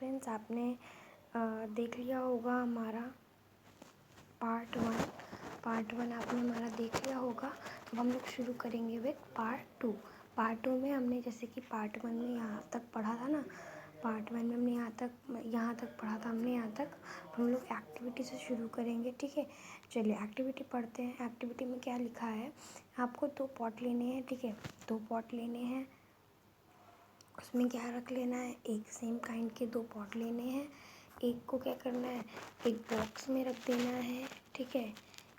Friends, आपने देख लिया होगा हमारा पार्ट वन आपने हमारा देख लिया होगा। अब हम लोग शुरू करेंगे विथ पार्ट टू में हमने जैसे कि पार्ट वन में यहाँ तक पढ़ा था ना, पार्ट वन में हमने यहाँ तक पढ़ा था हमने यहाँ तक। हम लोग एक्टिविटी से शुरू करेंगे, ठीक है। चलिए एक्टिविटी पढ़ते हैं। एक्टिविटी में क्या लिखा है, आपको 2 पॉट लेने हैं, ठीक है। 2 पॉट लेने हैं, उसमें क्या रख लेना है, एक सेम काइंड के 2 पॉट लेने हैं। एक को क्या करना है, एक बॉक्स में रख देना है, ठीक है,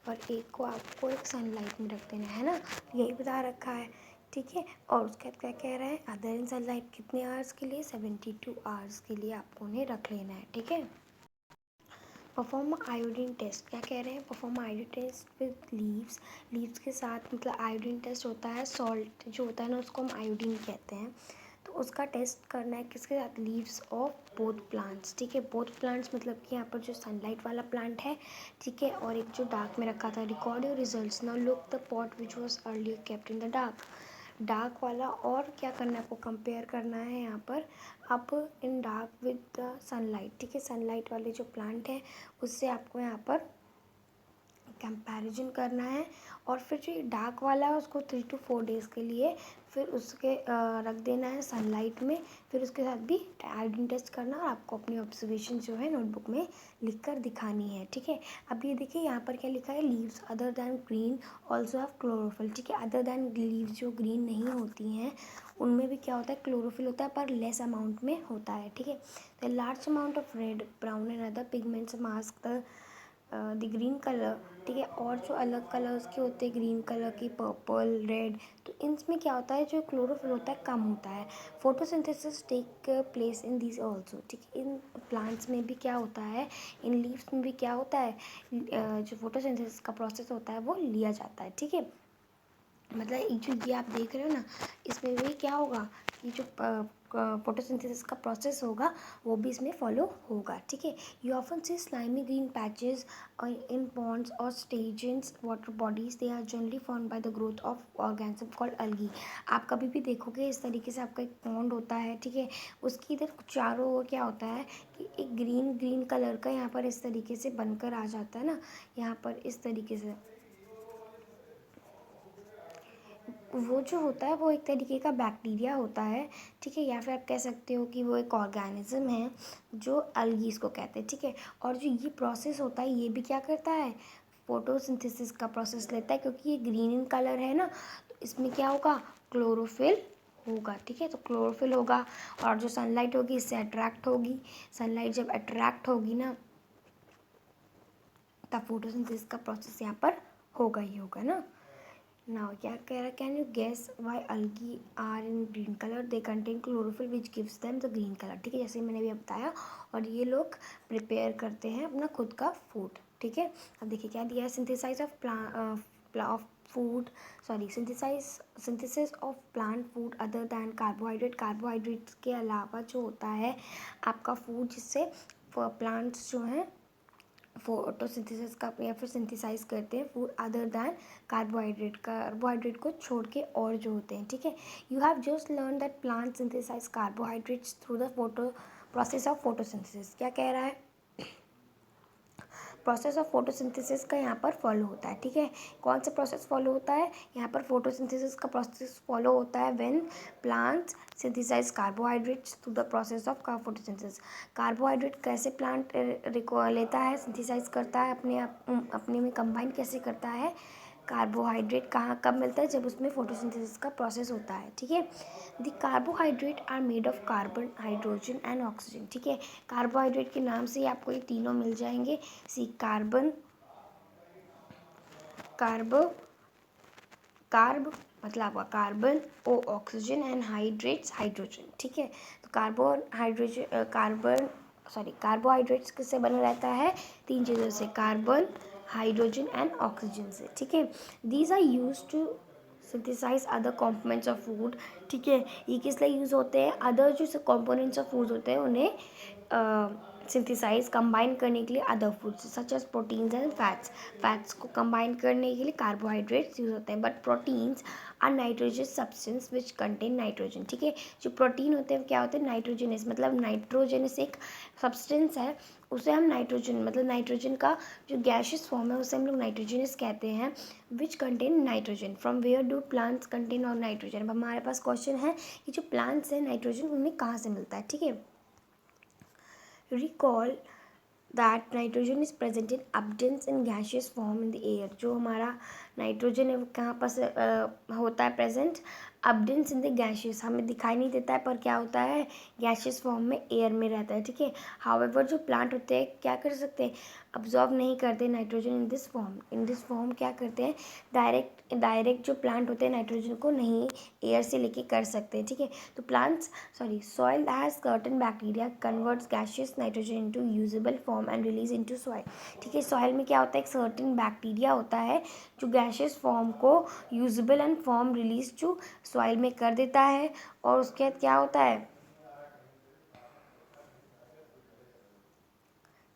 और एक को आपको एक सनलाइट में रख देना है ना, यही बता रखा है, ठीक है। और उसके बाद क्या कह रहा है, अदर इन सनलाइट कितने आवर्स के लिए, 72 आवर्स के लिए आपको उन्हें रख लेना है, ठीक है। परफॉर्म आयोडीन टेस्ट, क्या कह रहे हैं, perform iodine test with leaves के साथ, मतलब आयोडीन टेस्ट होता है, सॉल्ट जो होता है ना उसको हम आयोडीन कहते हैं। तो उसका टेस्ट करना है किसके साथ, लीव्स ऑफ बोथ प्लांट्स, ठीक है। बोथ प्लांट्स मतलब कि यहाँ पर जो सनलाइट वाला प्लांट है, ठीक है, और एक जो डार्क में रखा था। Record your results, now look the pot which was earlier kept in the dark वाला, और क्या करना है आपको, कंपेयर करना है यहाँ पर आप इन डार्क विद द सनलाइट, ठीक है। सनलाइट वाले जो प्लांट है उससे आपको यहाँ पर कंपैरिजन करना है। और फिर जो डार्क वाला है उसको 3 to 4 डेज़ के लिए फिर उसके रख देना है सनलाइट में। फिर उसके साथ भी आयोडीन टेस्ट करना, और आपको अपनी ऑब्जर्वेशन जो है नोटबुक में लिख कर दिखानी है, ठीक है। अब ये देखिए यहाँ पर क्या लिखा है, leaves other than green also have chlorophyll, ठीक है। अदर दैन लीव्स जो ग्रीन नहीं होती हैं उनमें भी क्या होता है, क्लोरोफिल होता है, पर लेस अमाउंट में होता है, ठीक है। The large amount of red, brown and other pigments mask the green colour, ठीक है। और जो अलग कलर्स के होते हैं, ग्रीन कलर की, पर्पल, रेड, तो इनमें क्या होता है, जो क्लोरोफिल होता है कम होता है। Photosynthesis take place in these also, ठीक है। इन प्लांट्स में भी क्या होता है, इन लीव्स में भी क्या होता है, जो फोटोसिंथेसिस का प्रोसेस होता है वो लिया जाता है, ठीक है। मतलब जो ये आप देख रहे हो ना, इसमें भी क्या होगा, ये जो फोटोसिंथेसिस का प्रोसेस होगा वो भी इसमें फॉलो होगा, ठीक है। You often see slimy green patches in ponds और stagnant water bodies, they are generally formed by the growth of organism called algae. आप कभी भी देखोगे इस तरीके से आपका एक पॉन्ड होता है, ठीक है, उसकी इधर चारों ओर क्या होता है कि एक ग्रीन कलर का यहाँ पर इस तरीके से बनकर आ जाता है ना, यहाँ पर इस तरीके से वो जो होता है वो एक तरीके का बैक्टीरिया होता है, ठीक है। या फिर आप कह सकते हो कि वो एक ऑर्गेनिज्म है जो अलगीज को कहते हैं, ठीक है। और जो ये प्रोसेस होता है ये भी क्या करता है, फोटोसिंथेसिस का प्रोसेस लेता है, क्योंकि ये ग्रीन इन कलर है ना, तो इसमें क्या होगा, क्लोरोफिल होगा, ठीक है। तो क्लोरोफिल होगा, और जो सनलाइट होगी इससे अट्रैक्ट होगी। सनलाइट जब अट्रैक्ट होगी ना, तब फोटोसिंथेसिस का प्रोसेस यहाँ पर होगा ही होगा ना। नाउ क्या कह रहा है, can you guess why algae are in green colour, they contain chlorophyll which gives them the green colour, ठीक है, जैसे मैंने भी बताया। और ये लोग प्रिपेयर करते हैं अपना खुद का फूड, ठीक है। अब देखिए क्या दिया है, synthesize of food, sorry synthesis of plant food other than carbohydrate, carbohydrates के अलावा जो होता है आपका फूड, जिससे प्लांट्स जो हैं फोटोसिंथेसिस का या फिर सिंथेसाइज करते हैं फूड अदर दैन कार्बोहाइड्रेट को छोड़ के और जो होते हैं, ठीक है। You have just learn that plant synthesize carbohydrates through the process of photosynthesis, क्या कह रहा है, प्रोसेस ऑफ फोटोसिंथेसिस का यहाँ पर फॉलो होता है, ठीक है। कौन सा प्रोसेस फॉलो होता है, यहाँ पर फोटोसिंथेसिस का प्रोसेस फॉलो होता है when plants synthesize carbohydrates through the process of photosynthesis. Carbohydrate कैसे प्लांट लेता है, सिंथेसाइज करता है, अपने में कंबाइन कैसे करता है, कार्बोहाइड्रेट कहाँ कब मिलता है, जब उसमें फोटोसिंथेसिस का प्रोसेस होता है, ठीक है। The carbohydrate are made of carbon, hydrogen and oxygen, ठीक है। कार्बोहाइड्रेट के नाम से ही आपको ये तीनों मिल जाएंगे, सी कार्ब मतलब आपका carbon, O oxygen and hydrates hydrogen, ठीक है। तो कार्बोहाइड्रेट्स किससे बना रहता है, 3 चीज़ों से, कार्बन, हाइड्रोजन एंड ऑक्सीजन से, ठीक है। These are use to synthesize other components of food, ठीक है। ये किस लिए यूज़ होते हैं, अदर जो कॉम्पोनेंट्स ऑफ फूड होते हैं उन्हें सिंथेसाइज कंबाइन करने के लिए other foods such as proteins and fats. Fats को कंबाइन करने के लिए कार्बोहाइड्रेट्स यूज होते हैं, but proteins are nitrogen substance which contain nitrogen. ठीक है, जो प्रोटीन होते हैं क्या होते हैं, नाइट्रोजनस, मतलब नाइट्रोजनस एक सब्सटेंस है, उसे हम नाइट्रोजन मतलब नाइट्रोजन का जो गैशियस फॉर्म है उसे हम लोग नाइट्रोजनस कहते हैं, which contain nitrogen. From where do plants contain और नाइट्रोजन। अब हमारे पास क्वेश्चन है कि जो प्लांट्स हैं नाइट्रोजन उन्हें कहाँ से मिलता है। ठीक है, recall that nitrogen is present in abundance in gaseous form in the air। जो हमारा नाइट्रोजन है वो कहाँ पर होता है present, abundance in the gaseous, हमें दिखाई नहीं देता है पर क्या होता है गैशियस फॉर्म में, एयर में रहता है। ठीक है, हाउएवर जो प्लांट होते हैं क्या कर सकते हैं, अब्जॉर्ब नहीं करते नाइट्रोजन इन दिस फॉर्म क्या करते हैं, डायरेक्ट जो प्लांट होते हैं नाइट्रोजन को नहीं एयर से लेके कर सकते हैं। ठीक है, तो soil has certain bacteria converts gaseous nitrogen into usable form and release into soil. ठीक है, सॉइल में क्या होता है, एक सर्टेन बैक्टीरिया होता है जो गैशियस फॉर्म को usable and form release to soil में कर देता है, और उसके बाद क्या होता है।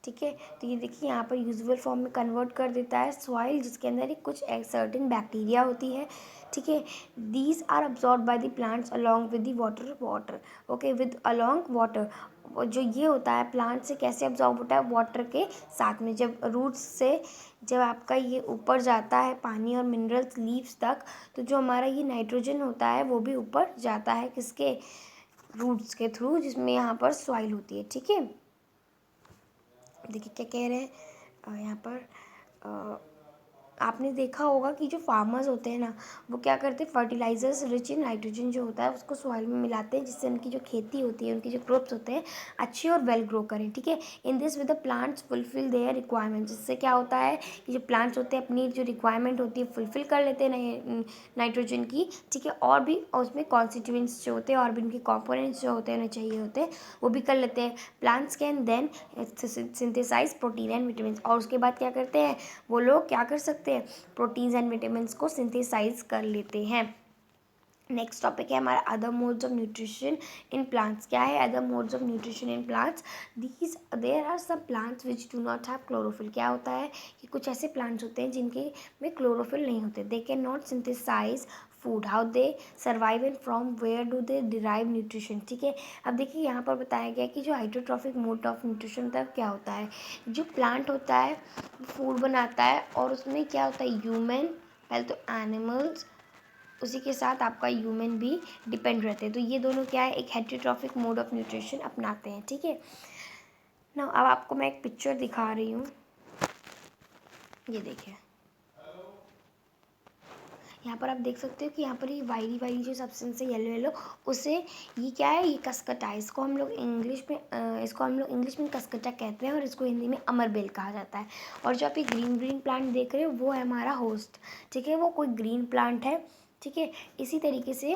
ठीक है, तो ये देखिए यहाँ पर यूजुअल फॉर्म में कन्वर्ट कर देता है सॉइल, जिसके अंदर एक कुछ एक सर्टेन बैक्टीरिया होती है। ठीक है, these are absorb by the plants along with the water okay, with along water. जो ये होता है प्लांट से कैसे अब्जॉर्ब होता है, वाटर के साथ में, जब रूट्स से जब आपका ये ऊपर जाता है पानी और मिनरल्स लीव्स तक, तो जो हमारा ये नाइट्रोजन होता है वो भी ऊपर जाता है किसके, रूट्स के थ्रू, जिसमें यहाँ पर सॉइल होती है। ठीक है, देखिए क्या कह रहे हैं यहाँ पर, आपने देखा होगा कि जो फार्मर्स होते हैं ना वो क्या करते हैं, फर्टिलाइजर्स रिच इन नाइट्रोजन जो होता है उसको सॉइल में मिलाते हैं, जिससे उनकी जो खेती होती है, उनकी जो क्रॉप्स होते हैं अच्छे और वेल ग्रो करें। ठीक है, in this with the plants fulfil their requirement. जिससे क्या होता है कि जो प्लांट्स होते हैं अपनी जो रिक्वायरमेंट होती है फुलफिल कर लेते हैं नाइट्रोजन की। ठीक है, और भी उसमें कॉन्स्टिट्यूएंट्स जो होते हैं और भी उनके कॉम्पोनेंट्स जो होते हैं उन्हें चाहिए होते हैं वो भी कर लेते हैं। Plants can then synthesize protein and vitamin, और उसके बाद क्या करते हैं वो लोग, क्या कर सकते हैं, प्रोटीन्स एंड विटामिन्स को सिंथेसाइज कर लेते हैं। नेक्स्ट टॉपिक है हमारा other modes of nutrition in plants. क्या है other modes of nutrition in plants, there are some plants which do not have chlorophyll. क्या होता है कि कुछ ऐसे प्लांट्स होते हैं जिनके में क्लोरोफिल नहीं होते, they can not synthesize food, how they survive and from where do they derive nutrition. ठीक है, अब देखिए यहाँ पर बताया गया कि जो हाइड्रोट्रॉफिक मोड ऑफ न्यूट्रिशन होता है क्या होता है, जो प्लांट होता है फूड बनाता है और उसमें क्या होता है, ह्यूमन पहले तो एनिमल्स, उसी के साथ आपका ह्यूमन भी डिपेंड रहते हैं, तो ये दोनों क्या है, एक हेटेरोट्रॉफिक मोड ऑफ न्यूट्रिशन अपनाते हैं। ठीक है ना, अब आपको मैं एक पिक्चर दिखा रही हूँ, ये देखिए यहाँ पर आप देख सकते हो कि यहाँ पर ये वायरी वायरी जो सब्सटेंस है येलो येलो, उसे ये क्या है, ये कसकटा है, इसको हम लोग इंग्लिश में कसकटा कहते हैं और इसको हिंदी में अमरबेल कहा जाता है। और जो आप ये ग्रीन ग्रीन प्लांट देख रहे हो वो है हमारा होस्ट। ठीक है, वो कोई ग्रीन प्लांट है। ठीक है, इसी तरीके से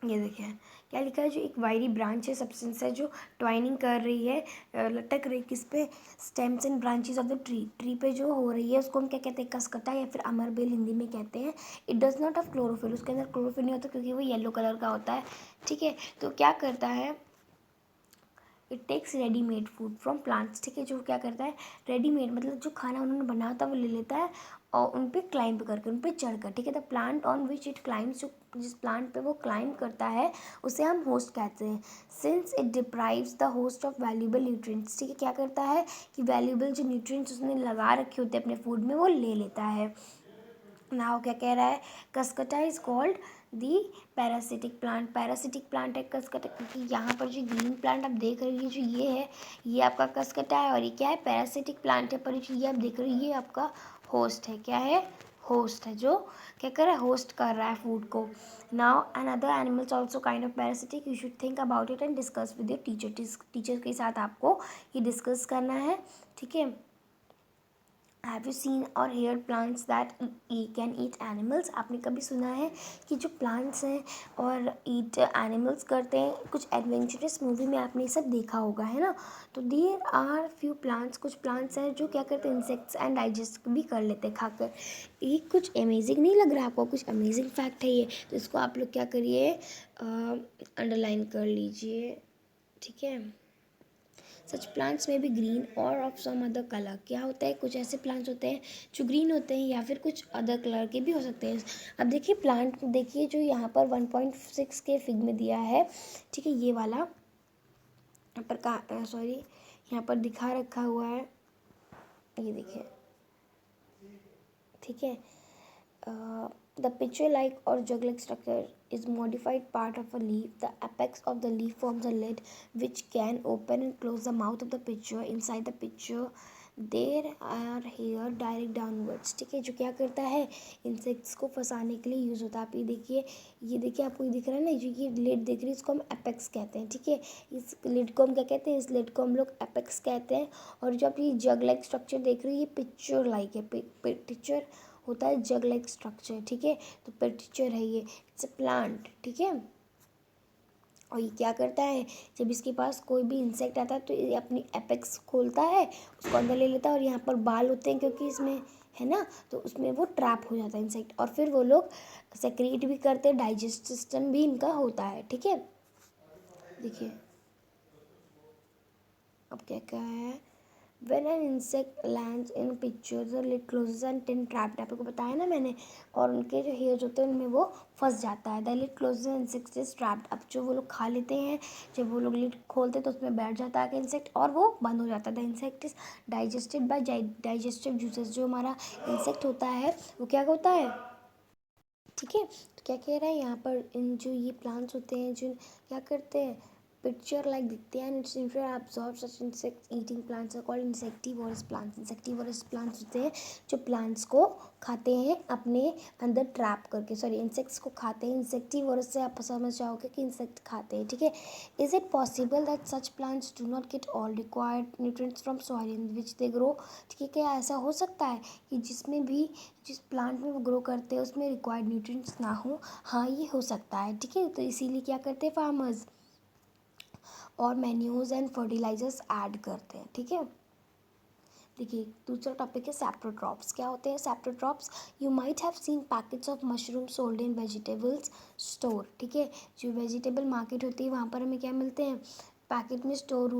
ये देखिए क्या लिखा है, जो एक वायरी ब्रांच है सब्सटेंस है जो ट्वाइनिंग कर रही है, लटक रही किस पे, stems and branches of the tree पे जो हो रही है उसको हम क्या कहते हैं, कसकटा या फिर अमरबेल हिंदी में कहते हैं। It does not have chlorophyll, उसके अंदर क्लोरोफिल नहीं होता क्योंकि वो येलो कलर का होता है। ठीक है, तो क्या करता है, it takes readymade food from plants. ठीक है, जो क्या करता है रेडीमेड मतलब जो खाना उन्होंने बना होता है वो ले लेता है और उन पर क्लाइंब करके, उन पर चढ़ कर। ठीक है, the plant on which it climbs, जो जिस प्लांट पे वो क्लाइंब करता है उसे हम होस्ट कहते हैं। Since it deprives the host of valuable nutrients. ठीक है, क्या करता है कि वैल्यूएबल जो न्यूट्रिएंट्स उसने लगा रखे होते हैं अपने फूड में वो ले लेता है। नाउ क्या कह रहा है, Cuscuta is called the parasitic plant. Parasitic plant है कसकटा, क्योंकि यहाँ पर जो ग्रीन प्लांट आप देख रहे हो जो ये है ये आपका कसकटा है, और ये क्या है पैरासिटिक प्लांट है, पर ये आप देख रहे हो ये आपका होस्ट है। क्या है, होस्ट है, जो क्या कर रहा है, होस्ट कर रहा है फूड को। Now another animals also kind of parasitic, you should think about it and discuss with your teacher. Teacher के साथ आपको ये डिस्कस करना है। ठीक है, have you seen or heard plants that can eat animals. आपने कभी सुना है कि जो प्लांट्स हैं और ईट एनिमल्स करते हैं, कुछ एडवेंचरस मूवी में आपने ये सब देखा होगा, है ना। तो देयर आर फ्यू प्लांट्स, कुछ प्लांट्स हैं जो क्या करते हैं, इंसेक्ट्स एंड डाइजेस्ट भी कर लेते हैं खाकर। ये कुछ अमेजिंग नहीं लग रहा आपको, कुछ अमेजिंग फैक्ट है ये, तो इसको आप लोग क्या करिए, अंडरलाइन कर लीजिए। ठीक है, सच प्लांट्स में भी ग्रीन और ऑफ सम अदर कलर। क्या होता है, कुछ ऐसे प्लांट्स होते हैं जो ग्रीन होते हैं या फिर कुछ अदर कलर के भी हो सकते हैं। अब देखिए प्लांट को देखिए जो यहाँ पर 1.6 के फिग में दिया है, ठीक है, ये वाला यहाँ पर यहाँ पर दिखा रखा हुआ है, ये देखिए, ठीक है। The picture-like or jug-like structure is modified part of a leaf. The apex of the leaf forms a lid which can open and close the mouth of the pitcher. Inside the pitcher, there are hair direct downwards. ठीक है, जो क्या करता है, insects को फंसाने के लिए यूज़ होता है। आप ये देखिए आपको ये दिख रहा है ना, जो ये लिड दिख रही है इसको हम एपेक्स कहते हैं, ठीक है। इस लिड को हम क्या कहते हैं, इस लिड को हम लोग एपेक्स कहते हैं। और जो आप ये जग लाइक स्ट्रक्चर देख रहे हो ये पिक्चर लाइक है, पिक्चर होता है जग लाइक स्ट्रक्चर, ठीक है। तो पिक्चर है ये, इट्स अ प्लांट, ठीक है। और ये क्या करता है, जब इसके पास कोई भी इंसेक्ट आता है तो ये अपनी एपेक्स खोलता है, उसको अंदर ले लेता है, और यहाँ पर बाल होते हैं क्योंकि इसमें है ना, तो उसमें वो ट्रैप हो जाता है इंसेक्ट, और फिर वो लोग सेक्रीट भी करते हैं, डाइजेस्ट सिस्टम भी इनका होता है, ठीक है। देखिए अब क्या क्या है, When an insect lands in a picture, the lid closes and tin trapped. आपको बताया ना मैंने, और उनके जो हेयर्स होते हैं उनमें वो फंस जाता है। The lid closes and insect is trapped. अब जो वो लोग खा लेते हैं, जब वो लोग लिड खोलते हैं तो उसमें बैठ जाता है इंसेक्ट और वो बंद हो जाता है। The insect is digested by digestive juices. जो हमारा इंसेक्ट होता है वो क्या होता है, ठीक है। तो क्या कह रहा है यहाँ पर, इन जो ये प्लांट्स होते हैं जो क्या करते हैं, पिक्चर लाइक दिखते हैं, and its absorb such insects eating plants are called insectivorous plants. Insectivorous plants होते हैं जो प्लांट्स को खाते हैं अपने अंदर ट्रैप करके, सॉरी इंसेक्ट्स को खाते हैं। इंसेक्टिवोरस से आप समझ जाओगे कि इंसेक्ट खाते हैं, ठीक है। Is it possible that such plants do not get all required nutrients from soil in which they grow, ठीक है। क्या ऐसा हो सकता है कि जिस प्लांट में वो ग्रो करते हैं उसमें रिक्वायर्ड न्यूट्रिएंट्स ना हो? हाँ, ये हो सकता है, ठीक है। तो इसीलिए क्या करते हैं फार्मर्स, और मैन्यूर्स एंड फर्टिलाइजर्स ऐड करते हैं, ठीक है। देखिए दूसरा टॉपिक है सैप्रोट्रॉप्स। क्या होते हैं saprotrophs, you might have seen packets of mushroom sold in vegetables store, ठीक है। जो वेजिटेबल मार्केट होती है वहाँ पर हमें क्या मिलते हैं, पैकेट में स्टोर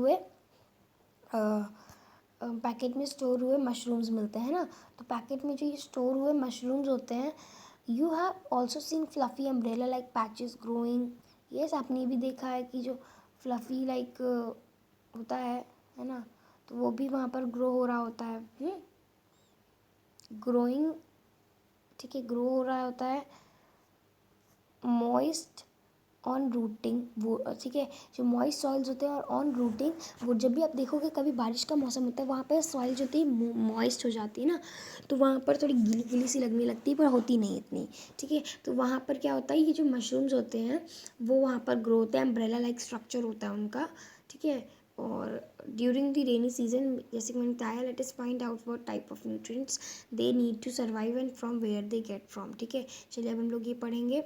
हुए मशरूम्स मिलते हैं ना। तो पैकेट में जो ये स्टोर हुए मशरूम्स होते हैं, you have also seen fluffy umbrella like patches growing. Yes, आपने भी देखा है कि जो फ्लफ़ी लाइक होता है ना, तो वो भी वहाँ पर ग्रो हो रहा होता है, ग्रोइंग, ठीक है, ग्रो हो रहा होता है मॉइस्ट ऑन रूटिंग, वो ठीक है। जो मॉइस्ट सॉइल्स होते हैं और ऑन रूटिंग, वो जब भी आप देखोगे कभी बारिश का मौसम होता है वहाँ पर सॉइल जो होती है मॉइस्ट हो जाती है ना, तो वहाँ पर थोड़ी गीली गीली सी लगने लगती है पर होती नहीं इतनी, ठीक है। तो वहाँ पर क्या होता है, ये जो मशरूम्स होते हैं वो वहाँ पर ग्रो होते हैं, अम्ब्रेला लाइक स्ट्रक्चर होता है उनका, ठीक है। और ड्यूरिंग द रेनी सीजन, जैसे कि मैंने बताया, let us find out what type of nutrients they need to survive and from where they get from, ठीक है। चलिए अब हम लोग ये पढ़ेंगे।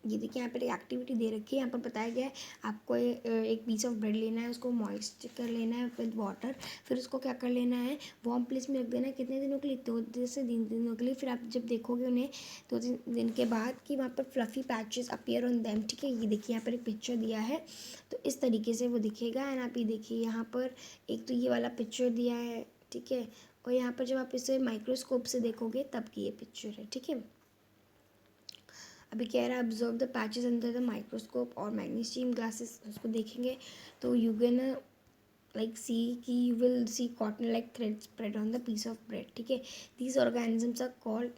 ये देखिए यहाँ पर एक एक्टिविटी दे रखी है, यहाँ पर बताया गया है आपको एक पीस ऑफ ब्रेड लेना है, उसको मॉइस्ट कर लेना है विद वाटर, फिर उसको क्या कर लेना है, वार्म प्लेस में रख देना है। कितने दिनों के लिए, 2 से 3 दिनों के लिए। फिर आप जब देखोगे उन्हें 2-3 दिन के बाद कि वहाँ पर fluffy patches appear on them, ठीक है। ये देखिए यहाँ पर एक पिक्चर दिया है, तो इस तरीके से वो दिखेगा। एंड आप ये देखिए यहाँ पर एक तो ये वाला पिक्चर दिया है, ठीक है। और यहाँ पर जब आप इसे माइक्रोस्कोप से देखोगे तब की ये पिक्चर है, ठीक है। अभी कह रहा है observe the patches under the microscope or magnesium glasses, उसको देखेंगे तो यू कैन लाइक सी कि you will see cotton like thread spread on the piece of bread, ठीक है। These organisms are called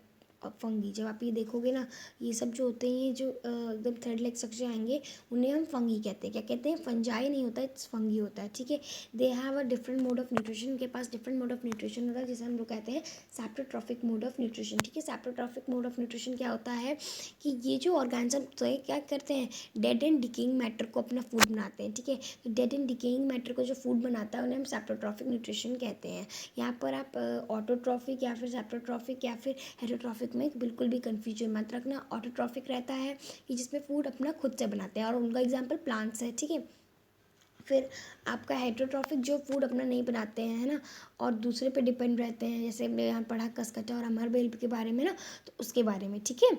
fungi. जब आप ये देखोगे ना, ये सब जो होते हैं, ये जो एकदम थ्रेड लाइक स्ट्रक्चर आएंगे, उन्हें हम फंगी कहते हैं। क्या कहते हैं, फंजाई नहीं होता है, इट्स फंगी होता है, ठीक है। They have a different mode of nutrition, उनके पास डिफरेंट मोड ऑफ न्यूट्रिशन होता है, जिसे हम लोग कहते हैं सैप्रोट्रॉफिक मोड ऑफ न्यूट्रिशन, ठीक है। सैप्रोट्रॉफिक मोड ऑफ न्यूट्रिशन क्या होता है कि ये जो ऑर्गेनिज्म तो है क्या करते हैं, डेड एंड डिकेइंग मैटर को अपना फूड बनाते हैं, ठीक है। तो डेड एंड डिकेइंग मैटर को जो फूड बनाता है उन्हें हम सैप्रोट्रॉफिक न्यूट्रिशन कहते हैं। यहाँ पर आप ऑटोट्रॉफिक या फिर सैप्रोट्रॉफिक या फिर हेटरोट्रॉफिक में बिल्कुल भी कन्फ्यूजन मत रखना। ऑटोट्रॉफिक रहता है कि जिसमें फूड अपना खुद से बनाते हैं, और उनका एग्जाम्पल प्लांट्स है, ठीक है। फिर आपका हेटरोट्रॉफिक जो फूड अपना नहीं बनाते हैं, है ना, और दूसरे पे डिपेंड रहते हैं, जैसे हमने यहाँ पढ़ा कसकटा और अमरबेल के बारे में ना, तो उसके बारे में, ठीक है।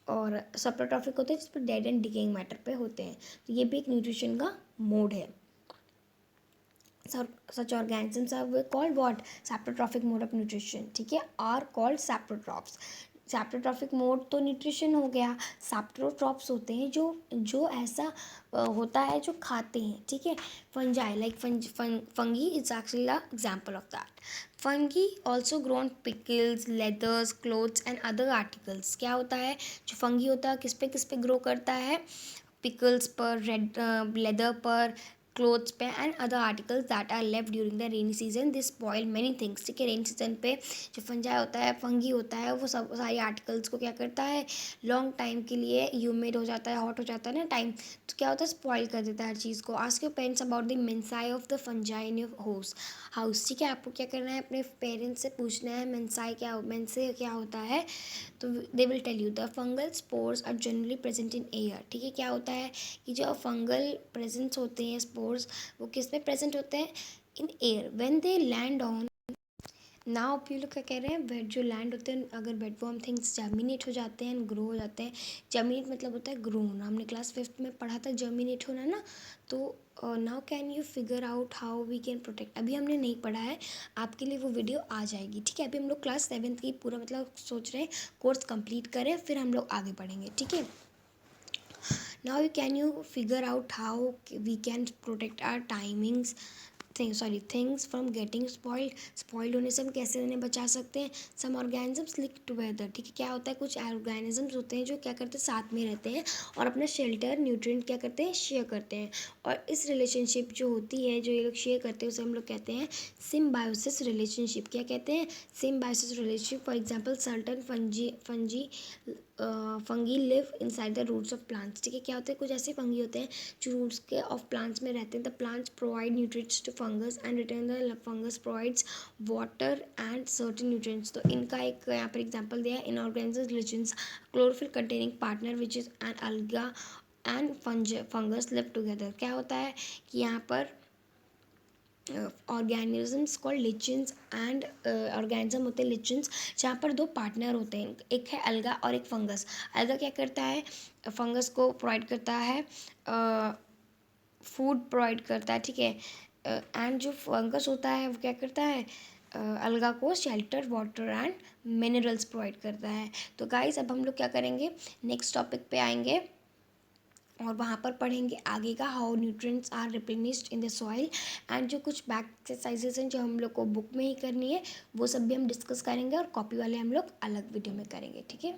और सैप्रोट्रॉफिक होते हैं जिस पर डेड एंड डिकेइंग मैटर पे होते हैं। तो ये भी एक न्यूट्रिशन का मोड है। such organisms are called what? Saprotrophic mode of nutrition, ठीक है, are called saprotrophs. सैप्रोट्रॉफिक मोड तो न्यूट्रिशन हो गया, सैप्रोट्रॉप्स होते हैं जो जो ऐसा होता है जो खाते हैं, ठीक है. Fungi like fungi is actually the example of that. Fungi also grow on pickles, leathers, clothes and other articles. क्या होता है जो फंगी होता है, किस पे ग्रो करता है? पिकल्स पर, रेड लेदर पर, क्लोथ्स पे and other articles that are left during the rainy season. This spoil many things, ठीक है. रेनी सीजन पे जो फंजाई होता है, फंगी होता है, वो सब सारी आर्टिकल्स को क्या करता है, लॉन्ग टाइम के लिए ह्यूमिड हो जाता है, हॉट हो जाता है ना टाइम, तो क्या होता है, स्पॉइल कर देता है हर चीज़ को. Ask your parents about the menace of the fungi in your house, ठीक है. आपको क्या करना है, अपने पेरेंट्स से पूछना है मेंसे क्या होता है, तो they will tell you. The fungal spores are generally present in air, ठीक है. क्या होता है कि जो फंगल प्रेजेंट्स होते हैं, स्पोर्स, वो किस में प्रेजेंट होते हैं? In air. When they land on, now आप ये लोग क्या कह रहे हैं, वेट जो लैंड होते हैं, अगर वेटवॉर्म थिंग्स जर्मिनेट हो जाते हैं, ग्रो हो जाते हैं. जर्मिनेट मतलब होता है ग्रो होना, हमने क्लास 5th में पढ़ा था जर्मिनेट होना ना. तो now can you figure out how we can protect, अभी हमने नहीं पढ़ा है, आपके लिए वो वीडियो आ जाएगी, ठीक है. अभी हम लोग क्लास 7th की पूरा मतलब सोच रहे हैं कोर्स कंप्लीट करें, फिर हम लोग आगे बढ़ेंगे, ठीक है. Now can you figure out how we can protect our timings things from getting spoiled होने से हम कैसे उन्हें बचा सकते हैं? Some organisms live together, ठीक है. क्या होता है, कुछ organisms होते हैं जो क्या करते हैं, साथ में रहते हैं और अपना शेल्टर न्यूट्रिएंट क्या करते हैं, शेयर करते हैं. और इस रिलेशनशिप जो होती है, जो ये लोग शेयर करते हैं, उसे हम लोग कहते हैं सिम्बायोसिस रिलेशनशिप. क्या कहते हैं? Symbiosis relationship. For example certain fungi live inside the roots of plants, ठीक है. क्या होते हैं, कुछ ऐसे फंगी होते हैं जो रूट्स के ऑफ प्लांट्स में रहते हैं. The plants provide nutrients to fungus and return the fungus provides water and certain nutrients. तो इनका एक यहाँ पर एग्जाम्पल दिया है. In organisms relations chlorophyll containing partner which is an alga and fungus live together. क्या होता है कि यहाँ पर organisms called lichens and organism होते हैं लिचेंस, जहाँ पर दो पार्टनर होते हैं, एक है अलगा और एक फंगस. अलगा क्या करता है, फंगस को प्रोवाइड करता है, फूड प्रोवाइड करता है, ठीक है. एंड जो फंगस होता है वो क्या करता है, अलगा को shelter, water and minerals provide करता है. तो गाइस अब हम लोग क्या करेंगे, नेक्स्ट टॉपिक पे आएंगे और वहाँ पर पढ़ेंगे आगे का how nutrients are replenished in the soil. And जो कुछ बैक एक्सरसाइजेज हैं जो हम लोग को बुक में ही करनी है, वो सब भी हम डिस्कस करेंगे और कॉपी वाले हम लोग अलग वीडियो में करेंगे, ठीक है.